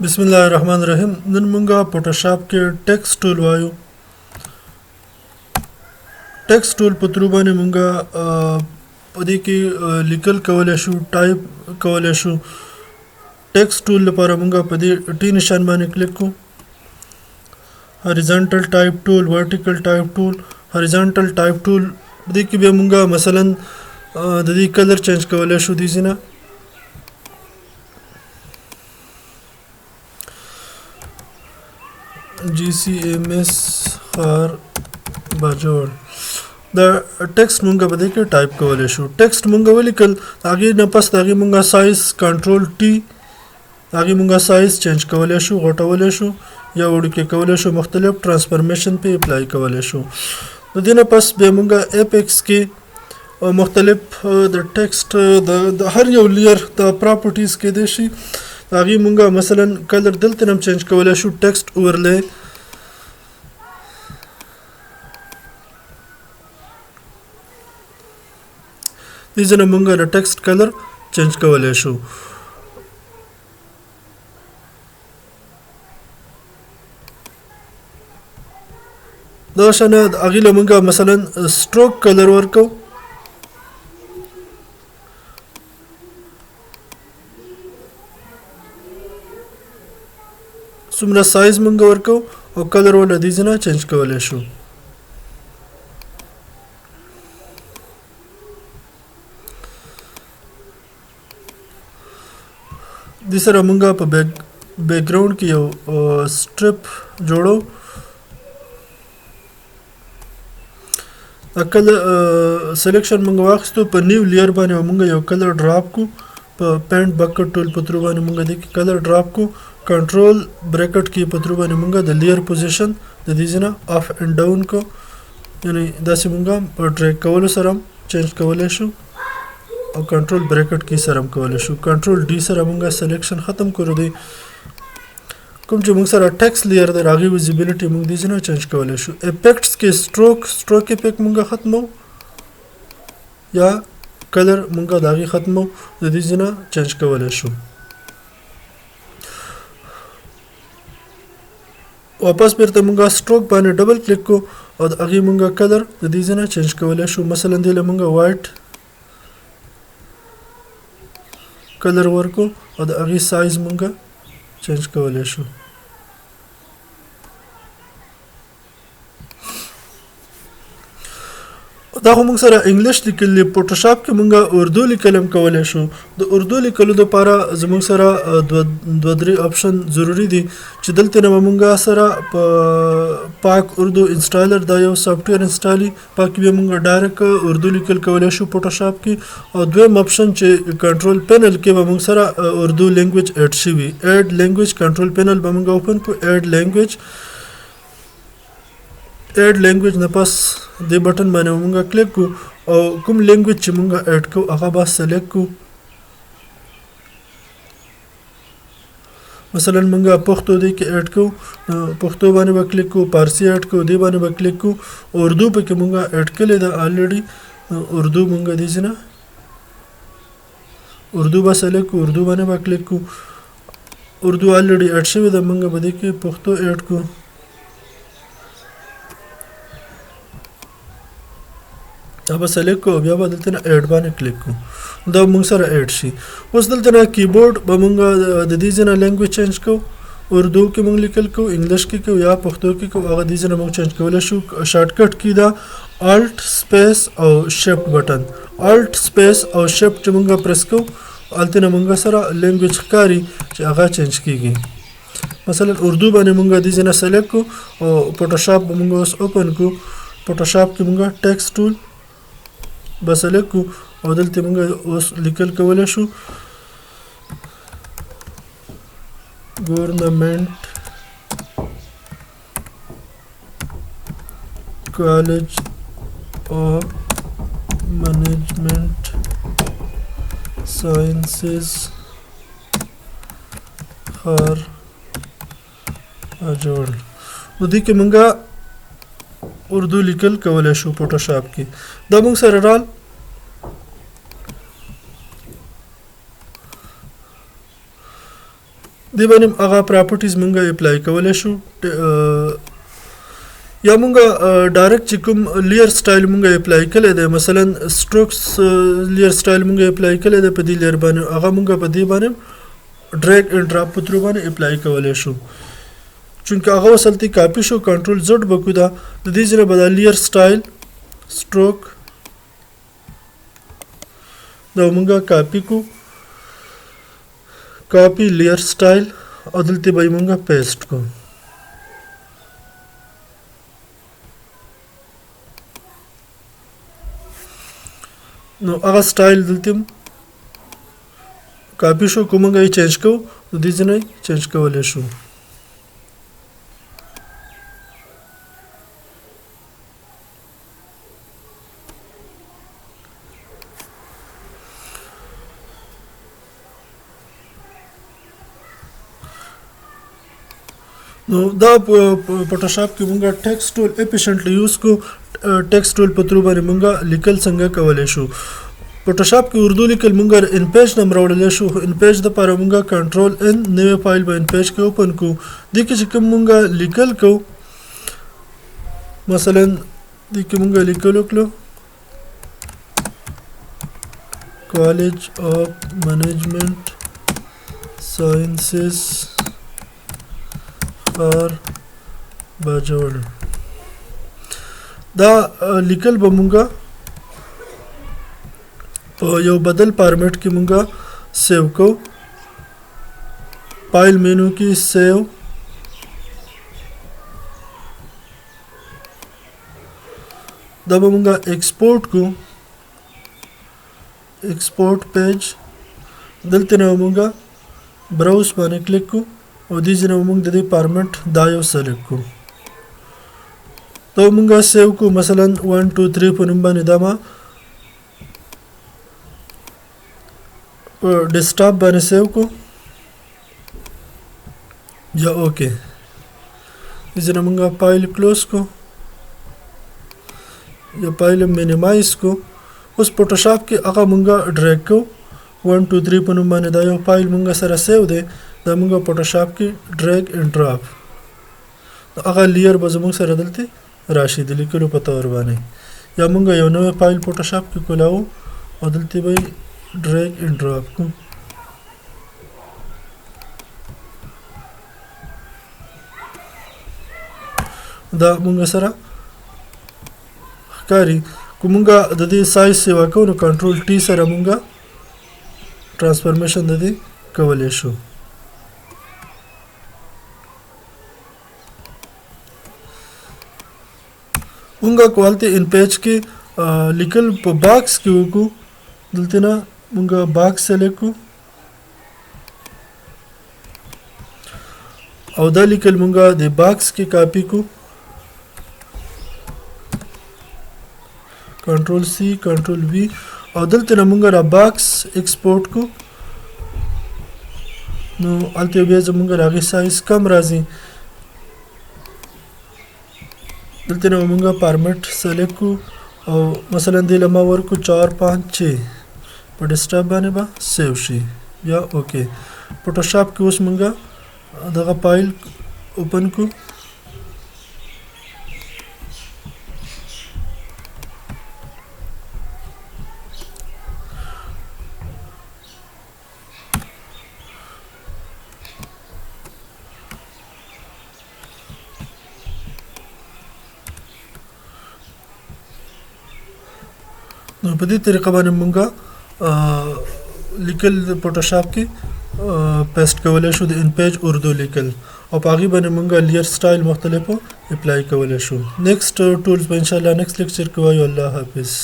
بسم الله الرحمن الرحیم. نن مونږه فوټوشاپ کې ټیکسټ ټول وایو. ټیکسټ ټول په تر باندې مونږه په دې کې لیکل کولای شو، ټایپ کولای شو. ټیکسټ ټول لپاره مونږه په دې ټی نشان باندې کلیک کوو. هاریزونټل ټایپ ټول، ورټیکل ټایپ ټول. هاریزونټل ټایپ ټول په دې کې به مونږه مثلا د دې کلر چینج کولای شو. دې نه GCMS خار باجوړ دا ټیکسټ مونږه به دې کې ټایپ کولای شو. ټیکسټ مونږه ولیکل، هغه نه پس هغه مونږه سایز کنټرول ټی، هغه مونږه سایز چینج کولای شو، غټولای شو یا وړوکی کولای شو، مختلف ترانسفورمیشن په اپلای کولای شو. د دې نه پس به مونږه اپیکس کې مختلف د ټیکسټ د هر یو لیر د پراپرټیز کې دي شي. هغه مونږه مثلا کلر دلته نم چینج کولای شو. ټیکسټ اورلې دې ځنه مونږه د ټیکسټ کلر چینج کولای شو. دا شنه هغه مونږه مثلا سټروک کلر ورکو. څومره سایز مونږ ورکو او کلر ول دې ځنه چینج کولای شو. د سره مونږه په بیک ګراوند کې یو سټریپ جوړو. کلر سلیکشن مونږ واخستو، په نیو لیر باندې مونږ یو کلر ډراپ کو. په پینټ بکټ ټول په تر باندې مونږ د کلر ډراپ کو. کنټرول بریکټ کې په تر باندې مونږ د لیر پوزیشن د دې ځنه اپ اینڈ ډاون کو، یعنی داسې مونږه په ډریګ کولو سره چینج کولای شو او کنټرول بریکټ کې سره کولای شو. کنټرول ډی سره مونږه سلیکشن ختم کړو. دی کوم چې مونږ سره ټیکسټ لیر د راغي ویزیبিলিټي مونږ دې ځنه چینج کولای شو. افیکټس کې سټروک افیکټ مونږه ختمو یا کلر مونږه داغي ختمو، د دې ځنه چینج کولای شو. واپس بیرته مونږه سټروک باندې ډبل کلیک کو او هغه مونږه کلر د دې ځنه چینج کولای شو. مثلا دې له مونږه وایټ کلر ورکو او د هغه سایز مونږه چینج کولای شو. دا هم موږ سره انګلیش لیکل، فوټوشاپ کې مونږه اردو لیکلم کولای شو. د اردو لیکلو لپاره زموږ سره دوه درې آپشن ضروری دي چې دلته نه مونږه سره په پاک اردو انسټالر دا یو سافټویر انسټالي پاک به مونږه ډایرکټ اردو لیکل کولای شو فوټوشاپ کې. او دویم آپشن چې کنټرول پینل کې به مونږ سره اردو لینګویج اډ شوی. اډ لینګویج کنټرول پینل به مونږه اوپن کو. اډ لینګویج نه پس دې بٹن باندې مونږه کلیک کو او کوم لینګویج چې مونږه اډ کو هغه به سلیکټ کو. مثلا مونږه پښتو دې کې اډ کو، پښتو باندې به کلیک کو. فارسی اډ کو، دې باندې به کلیک کو. اردو په کې مونږه اډ کړل دا الریډي. اردو مونږه دې ځنه اردو به سلیکټ کو، اردو باندې به کلیک کو. اردو الریډي اډ شوی دا مونږه به دې کې پښتو اډ کو. دا به سلیکټ کو بیا به دلته نه اډ باندې کلیک کو. دا موږ سره اډ شي. اوس دلته نه کیبورډ به موږ د دې ځنه لینګویج چینج کو. اردو کې موږ لیکل کو، انګلیش کې کو یا پښتو کې کو، هغه دې ځنه موږ چینج کولای شو. شارټ کټ کې دا الټ سپیس او شفټ بٹن، الټ سپیس او شفټ چې موږ پریس کو الته نه موږ سره لینګویج ښکاری چې هغه چینج کیږي. مثلا اردو باندې موږ دې ځنه سلیکټ کو او فوټوشاپ به موږ اوس اوپن کو. فوټوشاپ کې موږ ټیکسټ ټول بس لیکو او دلته موږ اوس لیکل کولای شو. ګورنمنت کالج آف منیجمنٹ ساینسز خار اجوړ. نو دې کې موږ اردو لیکل کولای شو فوټوشاپ کې. دا موږ سره رال دی باندې هغه پراپرټیز مونږه اپلای کولای شو یا مونږه ډایرکټ چې کوم لیر سټایل مونږه اپلای کړی دی مثلا سټروکس لیر سټایل مونږه اپلای کړی دی په دې لیر باندې هغه مونږه په دې باندې ډریګ اینډ ډراپ په تر باندې اپلای کولای شو چونکه هغه وسلتي کاپی شو کنټرول زد بکو دا د دې ځای به د لیر سټایل سټروک دا مونږه کاپی کو کاپی لیر سټایل او دلته به مونږه پیسټ کو نو هغه سټایل دلته کاپی شو کومه یې چینج کو د دې ځای چینج کولای شو نو دا فوټوشاپ کې مونږه ټیکسټ ټول افیشنټلی یوز کو ټیکسټ ټول په تر باندې مونږه لیکل څنګه کولای شو فوټوشاپ کې اردو لیکل مونږه ان پیج نمبر وړل شو ان پیج د لپاره مونږه کنټرول ان نوې فایل به ان پیج کې اوپن کو د کې چې کوم مونږه لیکل کو مثلا د کې مونږه لیکل وکړو کالج اف منیجمنت ساينسز فار باجوړ دا لیکل به مونږه په یو بدل فارمیټ کې مونږه سیو کو فایل مینو کې سیو دا به مونږه ایکسپورټ کو ایکسپورټ پیج دلته نو مونږه براوز باندې کلیک کو او دې ځنه مونږ د دې فارمیټ دا یو سلیکټ کو ته مونږه سیو کو مثلا 1 2 3 په نوم باندې دا ما په ډیسکټاپ باندې سیو کو یا اوکې دې ځنه مونږه فایل کلوز کو یا فایل مینیمایز کو اوس فوټوشاپ کې هغه مونږه ډریګ کو 1 2 3 په نوم باندې دا یو فایل مونږه سره سیو دی دا مونږه فوټوشاپ کې ډریګ اینډ ډراپ هغه لیر به زموږ سره دلته راشي د لیکلو په تور باندې یا مونږه یو نوې فایل فوټوشاپ کې کولاو او دلته به ډریګ اینډ ډراپ کو دا مونږ سره ښکاري کومه د دې سایز سیوا کو نو کنټرول ټی سره مونږه ټرانسفورمیشن د دې کولای شو مونږه کوالته ان پیج کې لیکل په باکس کې وکړو دلته نه مونږه باکس سلیکټ کو او دا لیکل مونږه د باکس کې کاپی کو کنټرول سی کنټرول وی او دلته نه مونږه را باکس ایکسپورټ کو نو الته بیا زمونږه راغی سایز کم راځي دلته نو مونږه فارمیټ سلیکټ کو او مثلا د لمه ورکو 4 5 6 په ډیسکټاپ باندې به سیو شي یا اوکې فوټوشاپ کې اوس مونږه دغه فایل اوپن کو نو په دې طریقه باندې مونږه لیکل فوټوشاپ کې پیسټ کولای شو د ان پیج اردو لیکل او په هغه باندې مونږه لیر سټایل مختلفو اپلای کولای شو نیکسټ ټولز به ان شاء الله نیکسټ لیکچر کې وایو الله حافظ